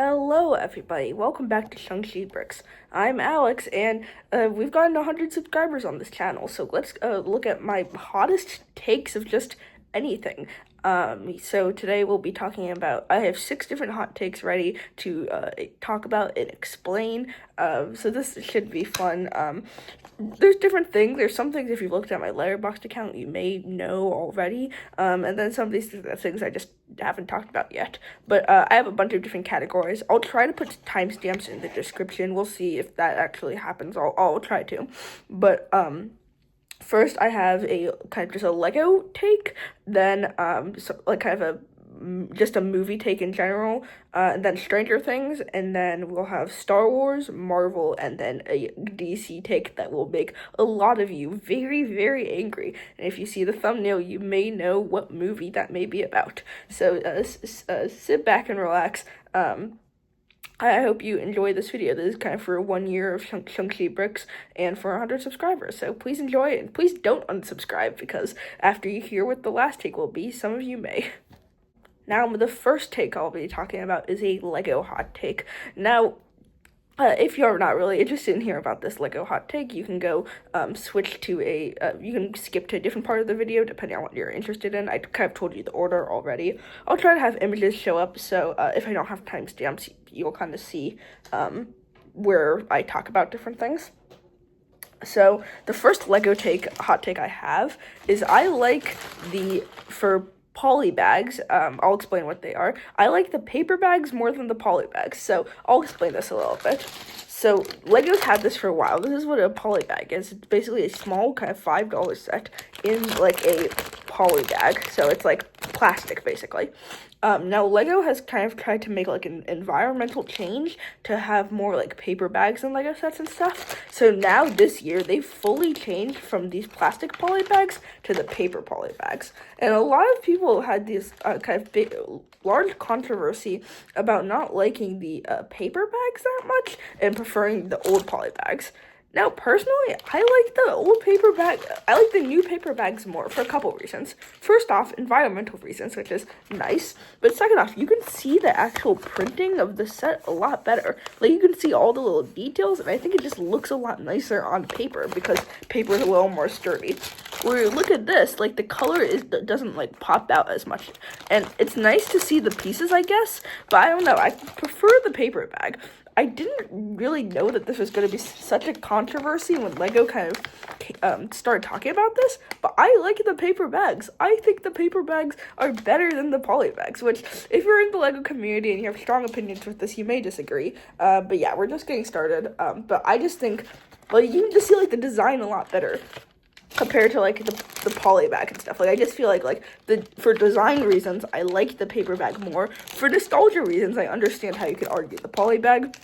Hello everybody, welcome back to Shang Chi Bricks. I'm Alex and we've gotten 100 subscribers on this channel, so let's look at my hottest takes of just anything. So today we'll be talking about, I have 6 different hot takes ready to talk about and explain, so this should be fun. There's different things. There's some things, if you looked at my Letterboxd account, you may know already, and then some of these things I just haven't talked about yet. But I have a bunch of different categories. I'll try to put timestamps in the description. We'll see if that actually happens. I'll try to. But first I have a kind of just a Lego take, then kind of just a movie take in general, and then Stranger Things, and then we'll have Star Wars, Marvel, and then a DC take that will make a lot of you very, very angry. And if you see the thumbnail, you may know what movie that may be about. So sit back and relax. I hope you enjoy this video. This is kind of for 1 year of Shang Chi Bricks and for 100 subscribers. So please enjoy it, and please don't unsubscribe, because after you hear what the last take will be, some of you may. Now, the first take I'll be talking about is a Lego hot take. Now, if you're not really interested in hearing about this Lego hot take, you can go switch to you can skip to a different part of the video depending on what you're interested in. I kind of told you the order already. I'll try to have images show up, so if I don't have timestamps, you'll kind of see where I talk about different things. So, the first Lego hot take I have is I like for poly bags, I'll explain what they are. I like the paper bags more than the poly bags, so I'll explain this a little bit. So, Lego's had this for a while. This is what a poly bag is. It's basically a small kind of $5 set in like a poly bag, so it's like plastic basically. Now Lego has kind of tried to make like an environmental change to have more like paper bags and Lego sets and stuff. So now this year they fully changed from these plastic poly bags to the paper poly bags. And a lot of people had this kind of big, large controversy about not liking the paper bags that much and preferring the old poly bags. Now, personally, I like the old paper bag. I like the new paper bags more for a couple reasons. First off, environmental reasons, which is nice. But second off, you can see the actual printing of the set a lot better. Like, you can see all the little details, and I think it just looks a lot nicer on paper because paper is a little more sturdy. Where you look at this, like, the color doesn't like pop out as much. And it's nice to see the pieces, I guess, but I don't know. I prefer the paper bag. I didn't really know that this was going to be such a controversy when Lego kind of started talking about this, but I like the paper bags. I think the paper bags are better than the poly bags, which, if you're in the Lego community and you have strong opinions with this, you may disagree. But yeah, we're just getting started. But I just think, like, you can just see, like, the design a lot better compared to like the poly bag and stuff. Like, I just feel like for design reasons, I like the paper bag more. For nostalgia reasons, I understand how you could argue the poly bag,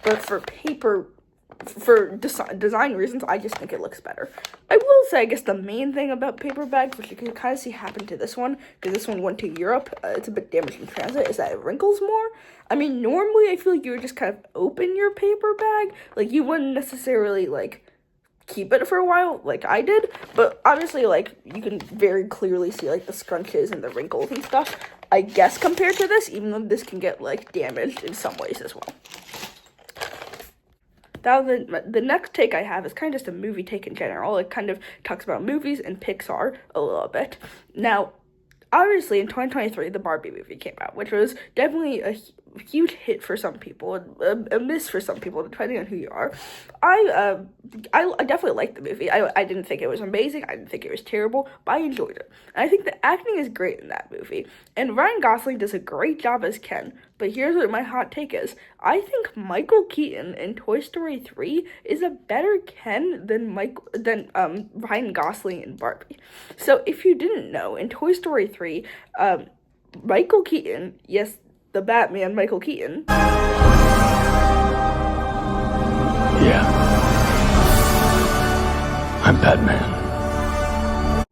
but for design reasons, I just think it looks better. I will say, I guess the main thing about paper bags, which you can kind of see happen to this one, because this one went to Europe, it's a bit damaged in transit, is that it wrinkles more. I mean, normally I feel like you would just kind of open your paper bag, like you wouldn't necessarily like keep it for a while like I did, but obviously like you can very clearly see like the scrunches and the wrinkles and stuff, I guess, compared to this, even though this can get like damaged in some ways as well. Now the next take I have is kind of just a movie take in general. It kind of talks about movies and Pixar a little bit. Now, obviously, in 2023, the Barbie movie came out, which was definitely a huge hit for some people, a miss for some people, depending on who you are. I definitely liked the movie. I didn't think it was amazing. I didn't think it was terrible, but I enjoyed it. And I think the acting is great in that movie. And Ryan Gosling does a great job as Ken. But here's what my hot take is. I think Michael Keaton in Toy Story 3 is a better Ken than Ryan Gosling in Barbie. So if you didn't know, in Toy Story 3, Michael Keaton, yes, the Batman, Michael Keaton. Yeah. I'm Batman.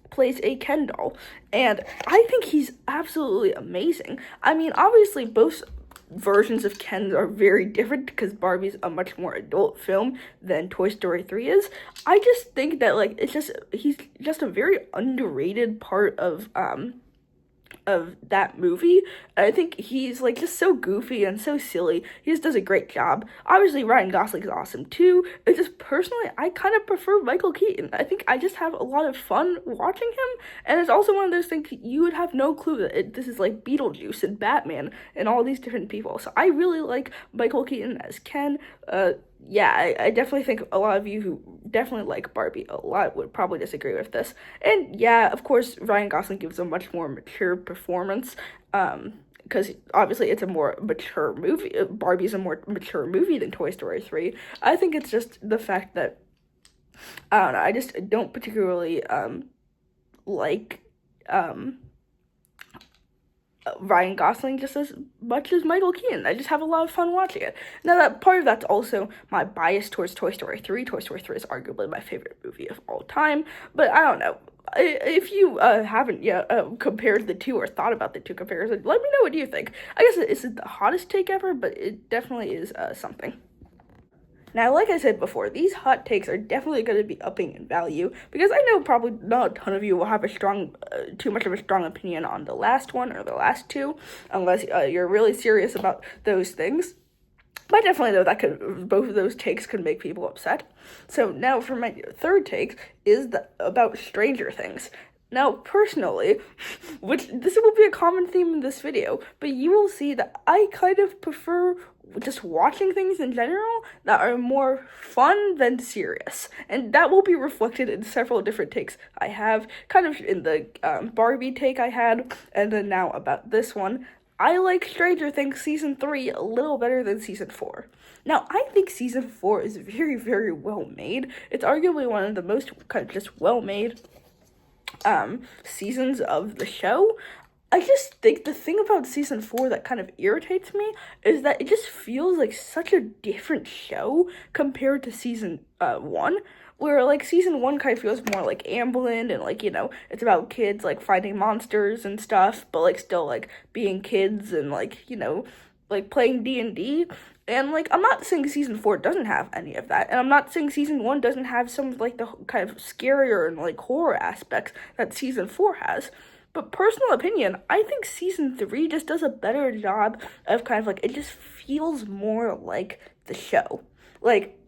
Plays a Ken doll, and I think he's absolutely amazing. I mean, obviously, both versions of Ken are very different because Barbie's a much more adult film than Toy Story 3 is. I just think that, like, he's just a very underrated part of of that movie. I think he's like just so goofy and so silly. He just does a great job. Obviously, Ryan Gosling's awesome too. It's just personally, I kind of prefer Michael Keaton. I think I just have a lot of fun watching him, and it's also one of those things you would have no clue that this is like Beetlejuice and Batman and all these different people. So I really like Michael Keaton as Ken. Yeah, I definitely think a lot of you who definitely like Barbie a lot would probably disagree with this. And yeah, of course, Ryan Gosling gives a much more mature performance, because obviously it's a more mature movie. Barbie's a more mature movie than Toy Story 3. I think it's just the fact that, I don't know, I just don't particularly, like, Ryan Gosling just as much as Michael Keaton. I just have a lot of fun watching it. Now, that part of that's also my bias towards Toy Story 3. Toy Story 3 is arguably my favorite movie of all time, but I don't know. If you haven't yet compared the two or thought about the two comparisons, let me know what you think. I guess it isn't the hottest take ever, but it definitely is something. Now, like I said before, these hot takes are definitely going to be upping in value, because I know probably not a ton of you will have too much of a strong opinion on the last one or the last two, unless you're really serious about those things. But I definitely know that both of those takes could make people upset. So now for my third take is about Stranger Things. Now, personally, which this will be a common theme in this video, but you will see that I kind of prefer just watching things in general that are more fun than serious. And that will be reflected in several different takes I have, kind of in the Barbie take I had, and then now about this one. I like Stranger Things Season 3 a little better than Season 4. Now, I think Season 4 is very, very well made. It's arguably one of the most kind of just well-made seasons of the show. I just think the thing about Season 4 that kind of irritates me is that it just feels like such a different show compared to Season 1. Where, like, Season 1 kind of feels more like Amblin, and, like, you know, it's about kids, like, fighting monsters and stuff, but, like, still, like, being kids and, like, you know, like, playing D&D. And, like, I'm not saying Season 4 doesn't have any of that, and I'm not saying Season 1 doesn't have some of, like, the kind of scarier and, like, horror aspects that Season 4 has. But personal opinion, I think Season 3 just does a better job of kind of, like, it just feels more like the show. Like,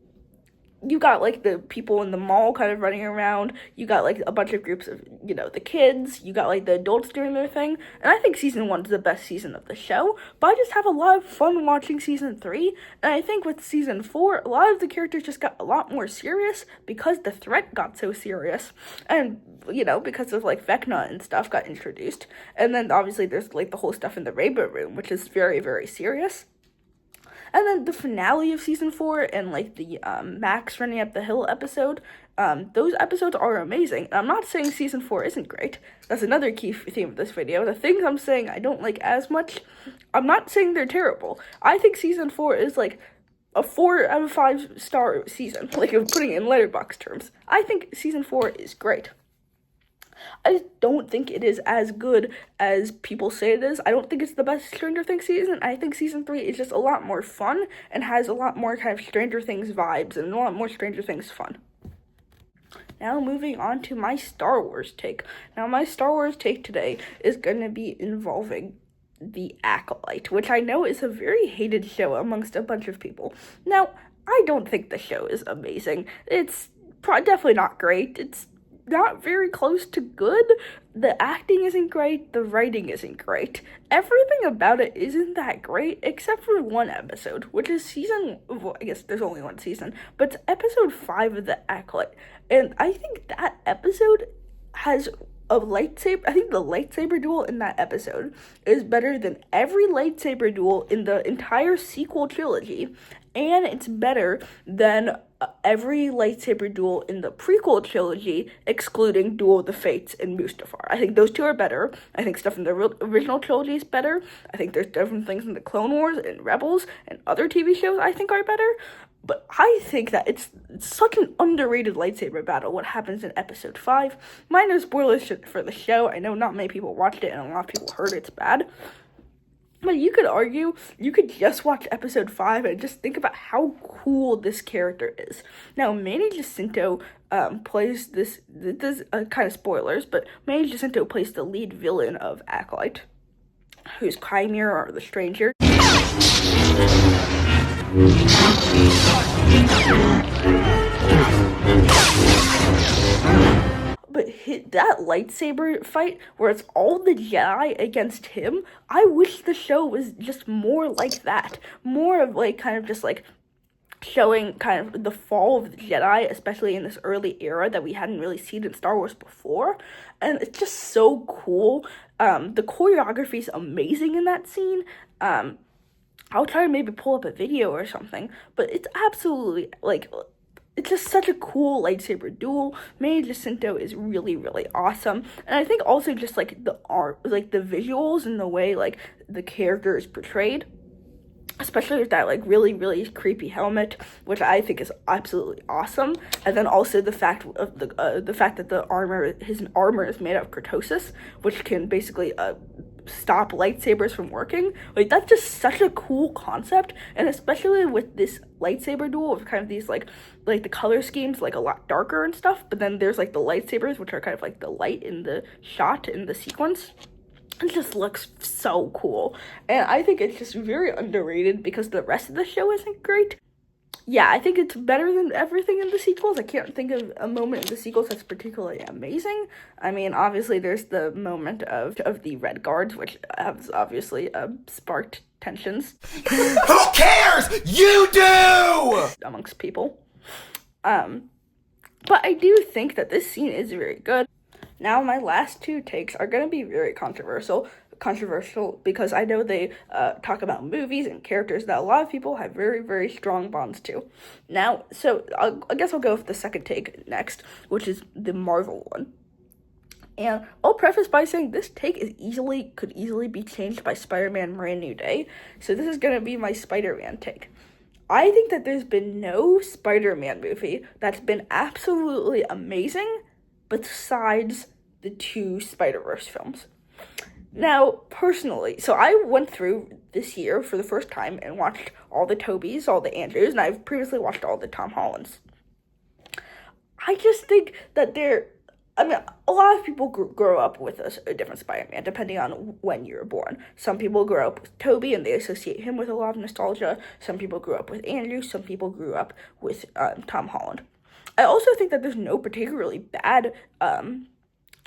you got, like, the people in the mall kind of running around, you got, like, a bunch of groups of, you know, the kids, you got, like, the adults doing their thing, and I think Season 1 is the best season of the show, but I just have a lot of fun watching Season 3, and I think with Season 4, a lot of the characters just got a lot more serious because the threat got so serious, and, you know, because of, like, Vecna and stuff got introduced, and then, obviously, there's, like, the whole stuff in the Rainbow Room, which is very, very serious. And then the finale of Season 4 and, like, the Max running up the hill episode, those episodes are amazing. I'm not saying Season 4 isn't great. That's another key theme of this video. The things I'm saying I don't like as much, I'm not saying they're terrible. I think Season 4 is, like, a 4 out of 5 star season, like, if putting it in Letterboxd terms. I think Season 4 is great. I just don't think it is as good as people say it is. I don't think it's the best Stranger Things season. I think Season 3 is just a lot more fun and has a lot more kind of Stranger Things vibes and a lot more Stranger Things fun. Now moving on to my Star Wars take. Now my Star Wars take today is going to be involving The Acolyte, which I know is a very hated show amongst a bunch of people. Now, I don't think the show is amazing. It's definitely not great. It's not very close to good. The acting isn't great, the writing isn't great. Everything about it isn't that great, except for one episode, which is I guess there's only one season, but it's episode 5 of The Acolyte. And I think that episode has a lightsaber. I think the lightsaber duel in that episode is better than every lightsaber duel in the entire sequel trilogy, and it's better than every lightsaber duel in the prequel trilogy, excluding Duel of the Fates and Mustafar. I think those two are better. I think stuff in the original trilogy is better. I think there's different things in the Clone Wars and Rebels and other TV shows I think are better. But I think that it's such an underrated lightsaber battle, what happens in episode 5. Minor spoilers for the show. I know not many people watched it and a lot of people heard it's bad. But you could argue, you could just watch episode 5 and just think about how cool this character is. Now, Manny Jacinto plays this is kind of spoilers, but Manny Jacinto plays the lead villain of Acolyte, who's Chimera or the Stranger. But that lightsaber fight, where it's all the Jedi against him, I wish the show was just more like that. More of like kind of just like showing kind of the fall of the Jedi, especially in this early era that we hadn't really seen in Star Wars before. And it's just so cool. The choreography is amazing in that scene. I'll try to maybe pull up a video or something, but it's absolutely, like, it's just such a cool lightsaber duel. Manny Jacinto is really, really awesome. And I think also just, like, the art, like, the visuals and the way, like, the character is portrayed, especially with that, like, really, really creepy helmet, which I think is absolutely awesome. And then also the fact of the fact that his armor is made of kurtosis, which can basically stop lightsabers from working. Like, that's just such a cool concept. And especially with this lightsaber duel with kind of these like the color schemes like a lot darker and stuff, but then there's like the lightsabers, which are kind of like the light in the shot in the sequence. It just looks so cool. And I think it's just very underrated because the rest of the show isn't great. Yeah, I think it's better than everything in the sequels. I can't think of a moment in the sequels that's particularly amazing. I mean, obviously, there's the moment of the Red Guards, which has obviously sparked tensions. Who cares? You do! Amongst people. But I do think that this scene is very good. Now, my last two takes are going to be very controversial because I know they talk about movies and characters that a lot of people have very, very strong bonds to. Now, so I guess I'll go with the second take next, which is the Marvel one. And I'll preface by saying this take could easily be changed by Spider-Man Brand New Day. So this is going to be my Spider-Man take. I think that there's been no Spider-Man movie that's been absolutely amazing besides the two Spider-Verse films. Now, personally, so I went through this year for the first time and watched all the Tobys, all the Andrews, and I've previously watched all the Tom Hollands. I just think that a lot of people grow up with a different Spider-Man, depending on when you were born. Some people grow up with Tobey, and they associate him with a lot of nostalgia. Some people grew up with Andrew. Some people grew up with Tom Holland. I also think that there's no particularly bad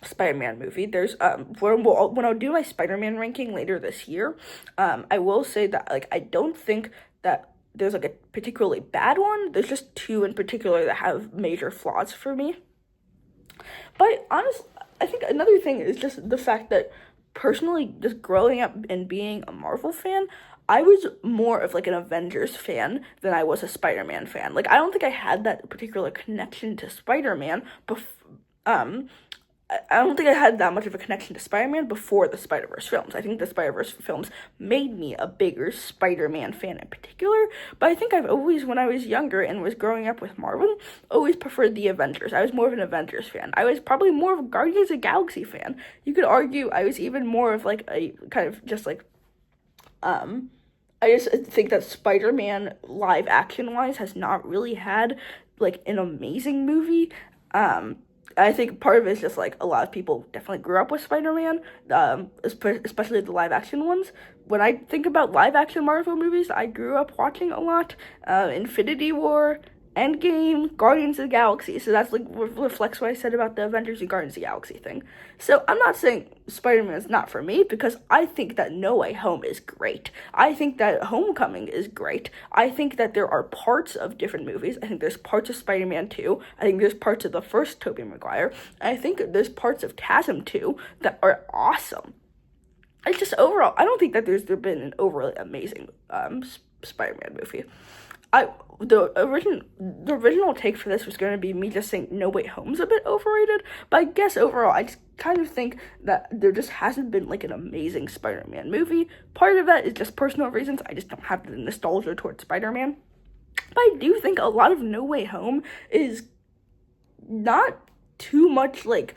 Spider-Man movie. There's when I'll do my Spider-Man ranking later this year, I will say that like I don't think that there's like a particularly bad one. There's just two in particular that have major flaws for me. But honestly, I think another thing is just the fact that personally, just growing up and being a Marvel fan, I was more of like an Avengers fan than I was a Spider-Man fan. Like, I don't think I had that particular connection to Spider-Man I don't think I had that much of a connection to Spider-Man before the Spider-Verse films. I think the Spider-Verse films made me a bigger Spider-Man fan in particular, but I think I've always, when I was younger and was growing up with Marvel, always preferred the Avengers. I was more of an Avengers fan. I was probably more of a Guardians of the Galaxy fan. You could argue I was even more of like a kind of just like, I just think that Spider-Man live action wise has not really had like an amazing movie. I think part of it is just, like, a lot of people definitely grew up with Spider-Man, especially the live-action ones. When I think about live-action Marvel movies, I grew up watching a lot. Infinity War, Endgame, Guardians of the Galaxy. So that's, like, reflects what I said about the Avengers and Guardians of the Galaxy thing. So I'm not saying Spider-Man is not for me, because I think that No Way Home is great. I think that Homecoming is great. I think that there are parts of different movies. I think there's parts of Spider-Man 2. I think there's parts of the first Tobey Maguire. I think there's parts of TASM 2 that are awesome. It's just overall, I don't think that there's been an overly amazing Spider-Man movie. The original take for this was going to be me just saying No Way Home's a bit overrated, but I guess overall I just kind of think that there just hasn't been like an amazing Spider-Man movie. Part of that is just personal reasons. I just don't have the nostalgia towards Spider-Man. But I do think a lot of No Way Home is not too much like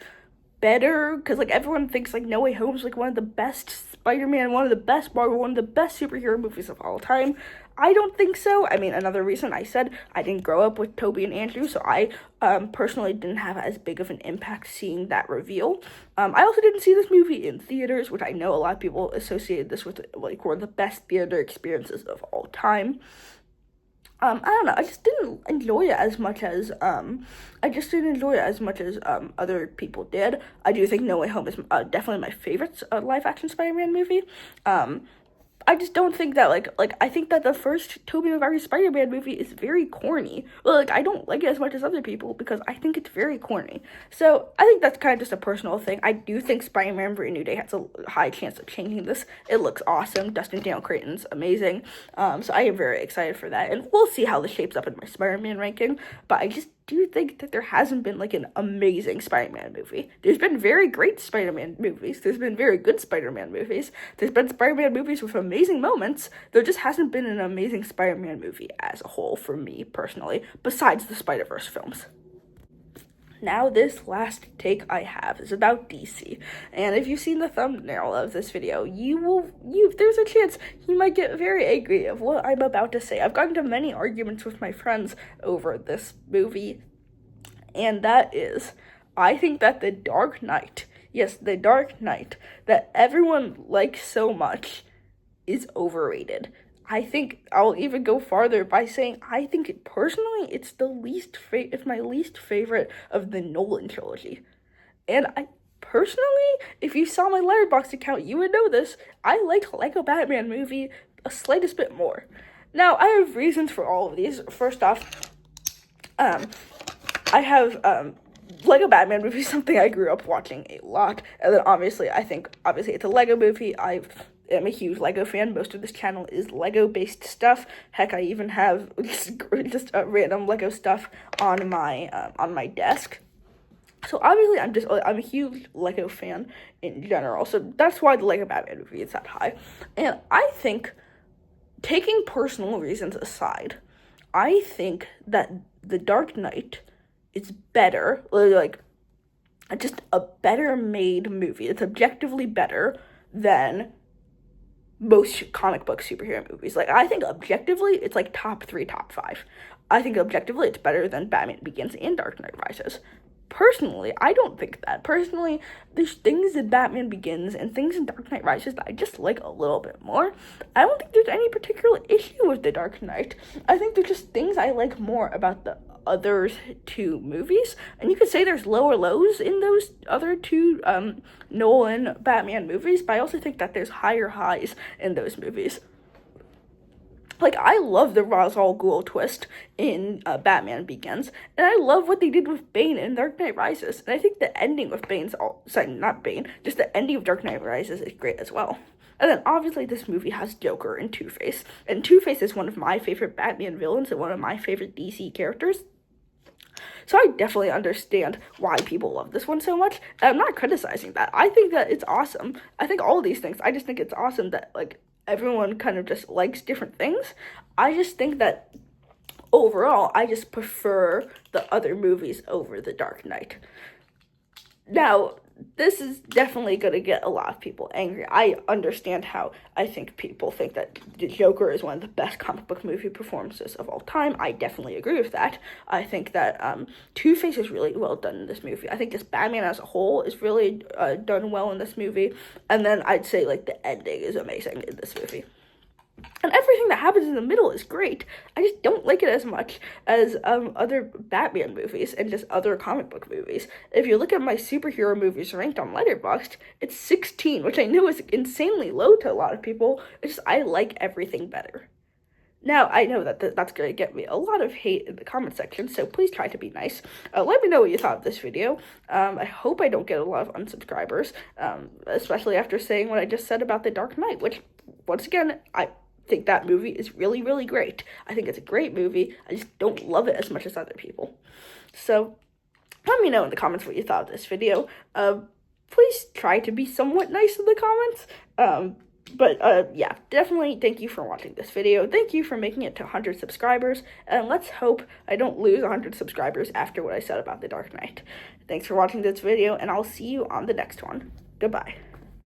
better, because like everyone thinks like No Way Home is like one of the best Spider-Man, one of the best Marvel, one of the best superhero movies of all time. I don't think so. I mean, another reason I said I didn't grow up with Tobey and Andrew, so I personally didn't have as big of an impact seeing that reveal. I also didn't see this movie in theaters, which I know a lot of people associated this with like one of the best theater experiences of all time. I don't know. I just didn't enjoy it as much as other people did. I do think No Way Home is definitely my favorite live action Spider-Man movie. I just don't think that like I think that the first Tobey Maguire Spider-Man movie is very corny. Well, like I don't like it as much as other people because I think it's very corny. So I think that's kind of just a personal thing. I do think Spider-Man Brand New Day has a high chance of changing this. It looks awesome. Dustin Daniel Cretton's amazing. So I am very excited for that, and we'll see how this shapes up in my Spider-Man ranking. But I just do think that there hasn't been like an amazing Spider-Man movie. There's been very great Spider-Man movies. There's been very good Spider-Man movies. There's been Spider-Man movies with amazing moments. There just hasn't been an amazing Spider-Man movie as a whole for me personally, besides the Spider-Verse films. Now, this last take I have is about DC, and if you've seen the thumbnail of this video, there's a chance you might get very angry of what I'm about to say. I've gotten into many arguments with my friends over this movie, and that is, I think that The Dark Knight, yes, The Dark Knight, that everyone likes so much, is overrated. I think I'll even go farther by saying I think personally it's it's my least favorite of the Nolan trilogy. And I personally, if you saw my Letterboxd account, you would know this. I like Lego Batman movie a slightest bit more. Now, I have reasons for all of these. First off, I have Lego Batman movie is something I grew up watching a lot. And then obviously it's a Lego movie. I'm a huge Lego fan. Most of this channel is Lego-based stuff. Heck, I even have just random Lego stuff on my desk. So obviously, I'm a huge Lego fan in general. So that's why the Lego Batman movie is that high. And I think, taking personal reasons aside, I think that The Dark Knight is better, like just a better made movie. It's objectively better than most comic book superhero movies. Like, I think objectively, it's like top 3, top 5. I think objectively, it's better than Batman Begins and Dark Knight Rises. Personally, I don't think that. Personally, there's things in Batman Begins and things in Dark Knight Rises that I just like a little bit more. I don't think there's any particular issue with The Dark Knight. I think there's just things I like more about the other two movies, and you could say there's lower lows in those other two Nolan Batman movies, but I also think that there's higher highs in those movies. Like, I love the Ra's al Ghul twist in Batman Begins, and I love what they did with Bane in Dark Knight Rises, and I think the ending of just the ending of Dark Knight Rises is great as well. And then, obviously, this movie has Joker and Two-Face, and Two-Face is one of my favorite Batman villains and one of my favorite DC characters. So I definitely understand why people love this one so much, and I'm not criticizing that. I think that it's awesome. I think all of these things, I just think it's awesome that, like, everyone kind of just likes different things. I just think that overall, I just prefer the other movies over The Dark Knight. Now, this is definitely going to get a lot of people angry. I understand how I think people think that the Joker is one of the best comic book movie performances of all time. I definitely agree with that. I think that Two-Face is really well done in this movie. I think this Batman as a whole is really done well in this movie. And then I'd say, like, the ending is amazing in this movie. And everything that happens in the middle is great. I just don't like it as much as other Batman movies and just other comic book movies. If you look at my superhero movies ranked on Letterboxd, it's 16, which I know is insanely low to a lot of people. It's just I like everything better. Now, I know that that's going to get me a lot of hate in the comment section, so please try to be nice. Let me know what you thought of this video. I hope I don't get a lot of unsubscribers, especially after saying what I just said about The Dark Knight, which, once again, I think that movie is really, really great. I think it's a great movie. I just don't love it as much as other people. So, let me know in the comments what you thought of this video. Please try to be somewhat nice in the comments. But yeah, definitely thank you for watching this video. Thank you for making it to 100 subscribers, and let's hope I don't lose 100 subscribers after what I said about The Dark Knight. Thanks for watching this video, and I'll see you on the next one. Goodbye.